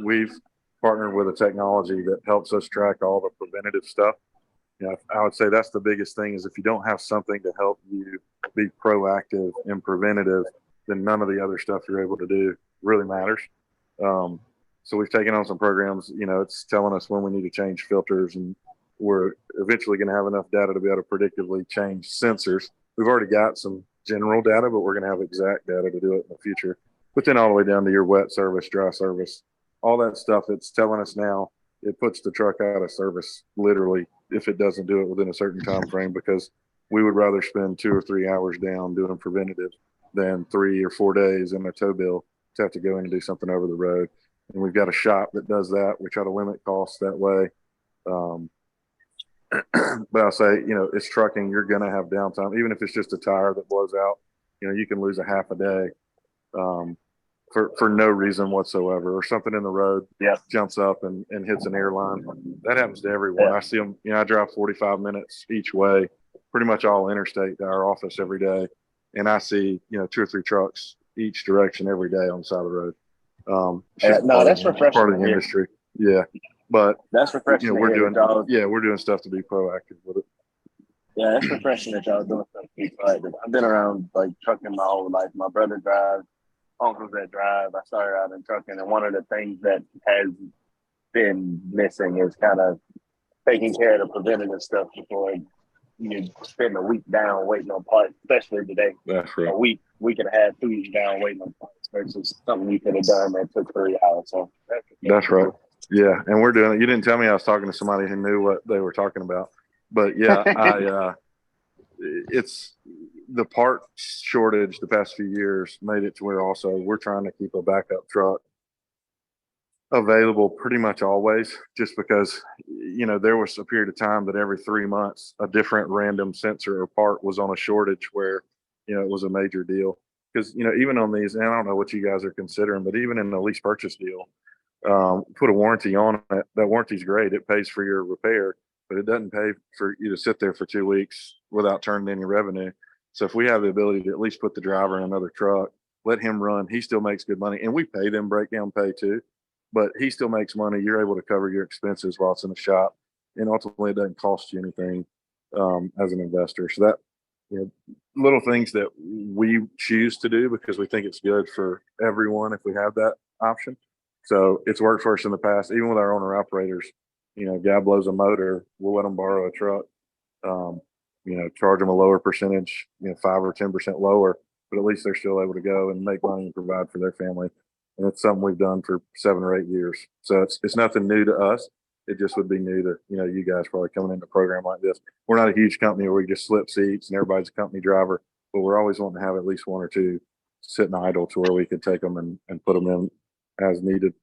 we've partnered with a technology that helps us track all the preventative stuff. I would say that's the biggest thing is if you don't have something to help you be proactive and preventative, then none of the other stuff you're able to do really matters. So we've taken on some programs, it's telling us when we need to change filters, and we're eventually going to have enough data to be able to predictively change sensors. We've already got some general data, but we're going to have exact data to do it in the future. But then all the way down to your wet service, dry service, all that stuff, it's telling us now, it puts the truck out of service literally if it doesn't do it within a certain time frame, because we would rather spend 2 or 3 hours down doing preventative than 3 or 4 days in a tow bill to have to go in and do something over the road. And we've got a shop that does that. We try to limit costs that way. But I'll say, it's trucking. You're going to have downtime, even if it's just a tire that blows out. You can lose a half a day for no reason whatsoever, or something in the road jumps up and hits an airline. That happens to everyone. I see them. I drive 45 minutes each way, pretty much all interstate to our office every day, and I see 2 or 3 trucks each direction every day on the side of the road. That's refreshing. Part of the industry. Yeah. But that's refreshing. We're doing stuff to be proactive with it. Yeah, that's refreshing that y'all doing stuff to be proactive. I've been around trucking my whole life. My brother drives, uncles that drive. I started out in trucking, and one of the things that has been missing is kind of taking care of the preventative stuff before you spend a week down waiting on parts, especially today. That's right. A week and a half, 2 weeks down waiting on parts versus something you could have done that took 3 hours. So that's right. Yeah, and we're doing it. You didn't tell me I was talking to somebody who knew what they were talking about, but yeah, it's the part shortage the past few years made it to where also we're trying to keep a backup truck available pretty much always, just because there was a period of time that every 3 months a different random sensor or part was on a shortage where it was a major deal. Because even on these, and I don't know what you guys are considering, but even in the lease purchase deal, put a warranty on it. That warranty's great. It pays for your repair, but it doesn't pay for you to sit there for 2 weeks without turning any revenue. So if we have the ability to at least put the driver in another truck, let him run, he still makes good money, and we pay them breakdown pay too, but he still makes money. You're able to cover your expenses while it's in the shop, and ultimately it doesn't cost you anything as an investor. So that little things that we choose to do because we think it's good for everyone if we have that option. So it's worked for us in the past, even with our owner operators. Guy blows a motor, we'll let them borrow a truck. Charge them a lower percentage, 5 or 10% lower, but at least they're still able to go and make money and provide for their family. And it's something we've done for 7 or 8 years. So it's nothing new to us. It just would be new to, you guys probably coming into a program like this. We're not a huge company where we just slip seats and everybody's a company driver, but we're always wanting to have at least 1 or 2 sitting idle to where we could take them and put them in as needed.